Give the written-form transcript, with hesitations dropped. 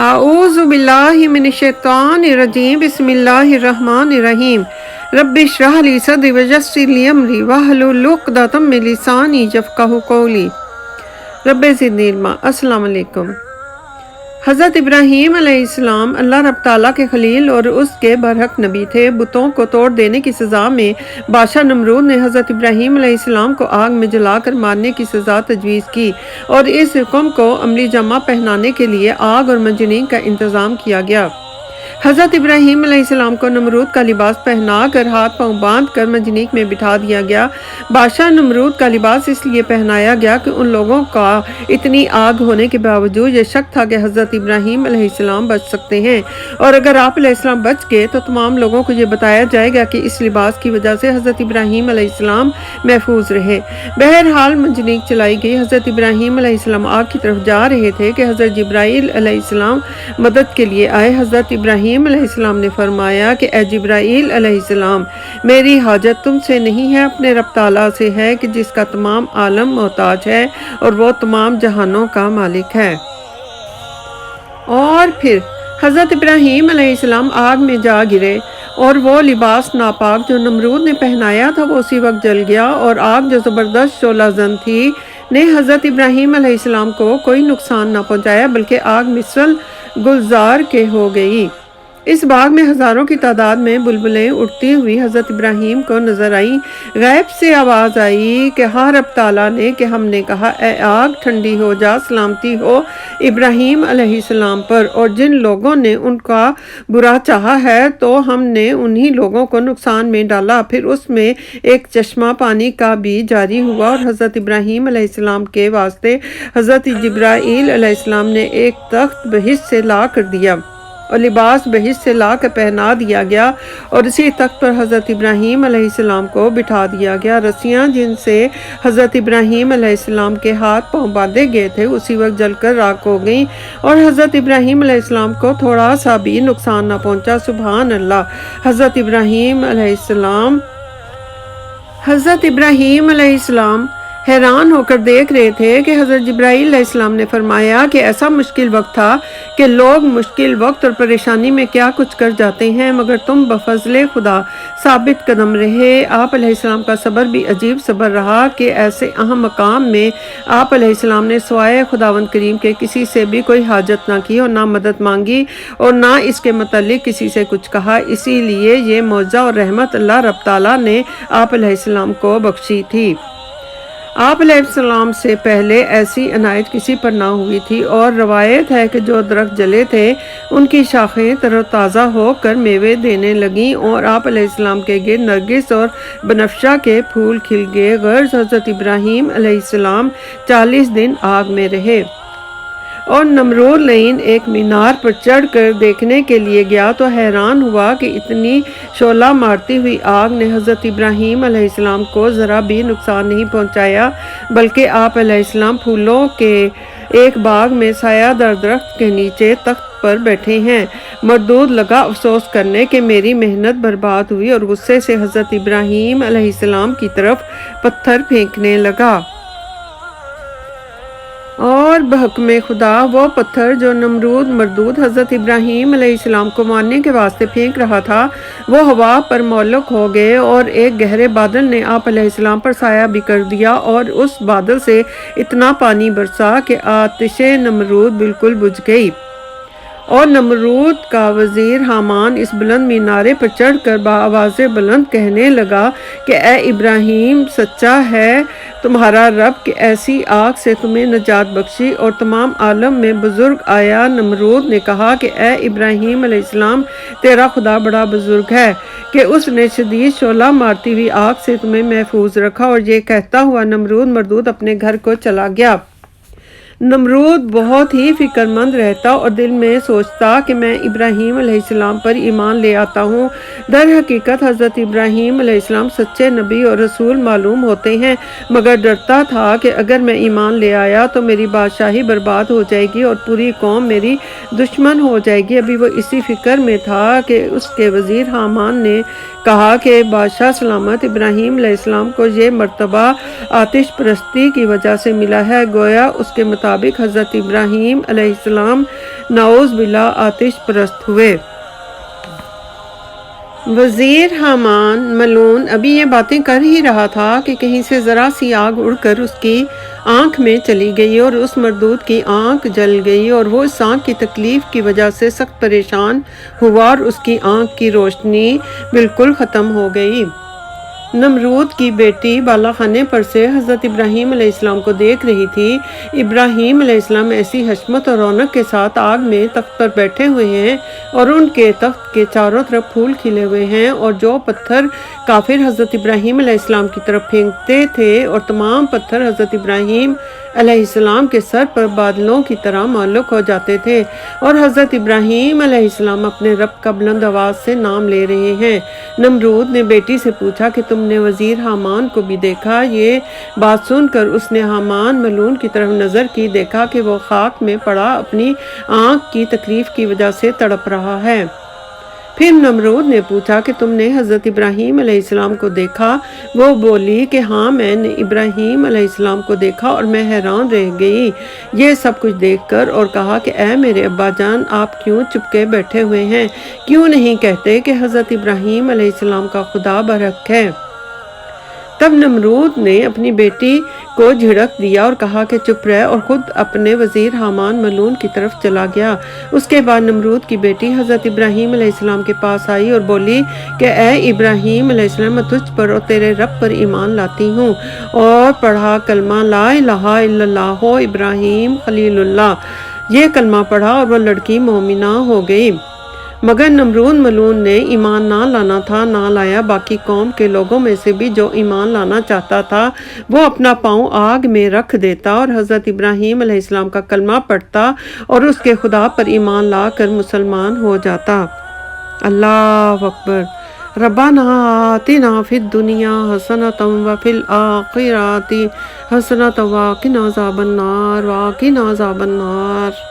اعوذ باللہ من الشیطان الرجیم بسم اللہ الرحمن الرحیم رب اشرح لی صدری ویسر لی امری واحلل عقدۃ من لسانی یفقہوا قولی رب زدنی علما۔ السلام علیکم۔ حضرت ابراہیم علیہ السلام اللہ رب تعالیٰ کے خلیل اور اس کے برحق نبی تھے۔ بتوں کو توڑ دینے کی سزا میں بادشاہ نمرود نے حضرت ابراہیم علیہ السلام کو آگ میں جلا کر مارنے کی سزا تجویز کی اور اس حکم کو عملی جامہ پہنانے کے لیے آگ اور منجنیق کا انتظام کیا گیا۔ حضرت ابراہیم علیہ السلام کو نمرود کا لباس پہنا کر ہاتھ پاؤں باندھ کر منجنیق میں بٹھا دیا گیا۔ بادشاہ نمرود کا لباس اس لیے پہنایا گیا کہ ان لوگوں کا اتنی آگ ہونے کے باوجود یہ شک تھا کہ حضرت ابراہیم علیہ السلام بچ سکتے ہیں، اور اگر آپ علیہ السلام بچ گئے تو تمام لوگوں کو یہ بتایا جائے گا کہ اس لباس کی وجہ سے حضرت ابراہیم علیہ السلام محفوظ رہے۔ بہرحال منجنیق چلائی گئی۔ حضرت ابراہیم علیہ السلام آگ کی طرف جا رہے تھے کہ حضرت جبرائیل علیہ السلام مدد کے لیے آئے۔ حضرت ابراہیم علیہ السلام نے فرمایا کہ اے جبرائیل علیہ السلام، میری حاجت تم سے نہیں ہے، اپنے رب تعالیٰ سے ہے کہ جس کا تمام عالم محتاج ہے اور وہ تمام جہانوں کا مالک ہے۔ اور پھر حضرت ابراہیم علیہ السلام آگ میں جا گرے اور وہ لباس ناپاک جو نمرود نے پہنایا تھا وہ اسی وقت جل گیا، اور آگ جو زبردست شعلہ زن تھی نے حضرت ابراہیم علیہ السلام کو کوئی نقصان نہ پہنچایا، بلکہ آگ مثل گلزار کے ہو گئی۔ اس باغ میں ہزاروں کی تعداد میں بلبلیں اڑتی ہوئی حضرت ابراہیم کو نظر آئیں۔ غیب سے آواز آئی کہ ہاں رب تعالیٰ نے کہ ہم نے کہا اے آگ ٹھنڈی ہو جا، سلامتی ہو ابراہیم علیہ السلام پر، اور جن لوگوں نے ان کا برا چاہا ہے تو ہم نے انہی لوگوں کو نقصان میں ڈالا۔ پھر اس میں ایک چشمہ پانی کا بھی جاری ہوا، اور حضرت ابراہیم علیہ السلام کے واسطے حضرت جبرائیل علیہ السلام نے ایک تخت بہشت سے لا کر دیا اور لباس بہشت سے لا کر پہنا دیا گیا، اور اسی تخت پر حضرت ابراہیم علیہ السلام کو بٹھا دیا گیا۔ رسیاں جن سے حضرت ابراہیم علیہ السلام کے ہاتھ پاؤں باندھے گئے تھے اسی وقت جل کر راکھ ہو گئیں، اور حضرت ابراہیم علیہ السلام کو تھوڑا سا بھی نقصان نہ پہنچا۔ سبحان اللہ۔ حضرت ابراہیم علیہ السلام حیران ہو کر دیکھ رہے تھے کہ حضرت جبرائیل علیہ السلام نے فرمایا کہ ایسا مشکل وقت تھا کہ لوگ مشکل وقت اور پریشانی میں کیا کچھ کر جاتے ہیں، مگر تم بفضل خدا ثابت قدم رہے۔ آپ علیہ السلام کا صبر بھی عجیب صبر رہا کہ ایسے اہم مقام میں آپ علیہ السلام نے سوائے خداوند کریم کے کسی سے بھی کوئی حاجت نہ کی اور نہ مدد مانگی اور نہ اس کے متعلق کسی سے کچھ کہا۔ اسی لیے یہ معجزہ اور رحمت اللہ رب تعالیٰ نے آپ علیہ السلام کو بخشی تھی۔ آپ علیہ السلام سے پہلے ایسی عنایت کسی پر نہ ہوئی تھی، اور روایت ہے کہ جو درخت جلے تھے ان کی شاخیں تر و تازہ ہو کر میوے دینے لگیں، اور آپ علیہ السلام کے گرد نرگس اور بنفشہ کے پھول کھل گئے۔ غرض حضرت ابراہیم علیہ السلام 40 دن آگ میں رہے، اور نمرود لعین ایک مینار پر چڑھ کر دیکھنے کے لیے گیا تو حیران ہوا کہ اتنی شعلہ مارتی ہوئی آگ نے حضرت ابراہیم علیہ السلام کو ذرا بھی نقصان نہیں پہنچایا، بلکہ آپ علیہ السلام پھولوں کے ایک باغ میں سایہ دار درخت کے نیچے تخت پر بیٹھے ہیں۔ مردود لگا افسوس کرنے کہ میری محنت برباد ہوئی، اور غصے سے حضرت ابراہیم علیہ السلام کی طرف پتھر پھینکنے لگا، اور بحکم خدا وہ پتھر جو نمرود مردود حضرت ابراہیم علیہ السلام کو مارنے کے واسطے پھینک رہا تھا وہ ہوا پر معلق ہو گئے، اور ایک گہرے بادل نے آپ علیہ السلام پر سایہ بھی کر دیا، اور اس بادل سے اتنا پانی برسا کہ آتش نمرود بالکل بجھ گئی، اور نمرود کا وزیر حامان اس بلند مینارے پر چڑھ کر بآواز بلند کہنے لگا کہ اے ابراہیم، سچا ہے تمہارا رب کہ ایسی آگ سے تمہیں نجات بخشی اور تمام عالم میں بزرگ آیا۔ نمرود نے کہا کہ اے ابراہیم علیہ السلام، تیرا خدا بڑا بزرگ ہے کہ اس نے شدید شعلہ مارتی ہوئی آگ سے تمہیں محفوظ رکھا۔ اور یہ کہتا ہوا نمرود مردود اپنے گھر کو چلا گیا۔ نمرود بہت ہی فکر مند رہتا اور دل میں سوچتا کہ میں ابراہیم علیہ السلام پر ایمان لے آتا ہوں۔ در حقیقت حضرت ابراہیم علیہ السلام سچے نبی اور رسول معلوم ہوتے ہیں، مگر ڈرتا تھا کہ اگر میں ایمان لے آیا تو میری بادشاہی برباد ہو جائے گی اور پوری قوم میری دشمن ہو جائے گی۔ ابھی وہ اسی فکر میں تھا کہ اس کے وزیر حامان نے کہا کہ بادشاہ سلامت ابراہیم علیہ السلام کو یہ مرتبہ آتش پرستی کی وجہ سے ملا ہے، گویا اس کے مطابق مطابق حضرت ابراہیم علیہ السلام نعوذ باللہ آتش پرست ہوئے۔ وزیر حامان ملعون ابھی یہ باتیں کر ہی رہا تھا کہ کہیں سے ذرا سی آگ اڑ کر اس کی آنکھ میں چلی گئی اور اس مردود کی آنکھ جل گئی، اور وہ اس آنکھ کی تکلیف کی وجہ سے سخت پریشان ہوا اور اس کی آنکھ کی روشنی بالکل ختم ہو گئی۔ نمرود کی بیٹی بالا خانے پر سے حضرت ابراہیم علیہ السلام کو دیکھ رہی تھی۔ ابراہیم علیہ السلام ایسی حشمت اور رونق کے ساتھ آگ میں تخت پر بیٹھے ہوئے ہیں اور ان کے تخت کے چاروں طرف پھول کھلے ہوئے ہیں، اور جو پتھر کافر حضرت ابراہیم علیہ السلام کی طرف پھینکتے تھے اور تمام پتھر حضرت ابراہیم علیہ السلام کے سر پر بادلوں کی طرح معلق ہو جاتے تھے، اور حضرت ابراہیم علیہ السلام اپنے رب کا بلند آواز سے نام لے رہے ہیں۔ نمرود نے بیٹی سے پوچھا کہ تم نے وزیر حامان کو بھی دیکھا؟ یہ بات سن کر اس نے حامان ملعون کی طرف نظر کی، دیکھا کہ وہ خاک میں پڑا اپنی آنکھ کی تکلیف کی وجہ سے تڑپ رہا ہے۔ پھر نمرود نے پوچھا کہ تم نے حضرت ابراہیم علیہ السلام کو دیکھا؟ وہ بولی کہ ہاں، میں نے ابراہیم علیہ السلام کو دیکھا اور میں حیران رہ گئی یہ سب کچھ دیکھ کر، اور کہا کہ اے میرے ابا جان، آپ کیوں چپ کے بیٹھے ہوئے ہیں؟ کیوں نہیں کہتے کہ حضرت ابراہیم علیہ السلام کا خدا برحق ہے؟ تب نمرود نے اپنی بیٹی کو جھڑک دیا اور کہا کہ چپ رہ، اور خود اپنے وزیر حامان ملعون کی طرف چلا گیا۔ اس کے بعد نمرود کی بیٹی حضرت ابراہیم علیہ السلام کے پاس آئی اور بولی کہ اے ابراہیم علیہ السلام، میں تجھ پر اور تیرے رب پر ایمان لاتی ہوں، اور پڑھا کلمہ لا الہ الا اللہ ابراہیم خلیل اللہ۔ یہ کلمہ پڑھا اور وہ لڑکی مومنہ ہو گئی، مگر نمرود ملعون نے ایمان نہ لانا تھا، نہ لایا۔ باقی قوم کے لوگوں میں سے بھی جو ایمان لانا چاہتا تھا وہ اپنا پاؤں آگ میں رکھ دیتا اور حضرت ابراہیم علیہ السلام کا کلمہ پڑھتا اور اس کے خدا پر ایمان لا کر مسلمان ہو جاتا۔ اللہ اکبر۔ ربنا آتنا فی الدنیا حسنۃ وفی الآخرۃ حسنۃ وقنا عذاب النار وقنا عذاب النار۔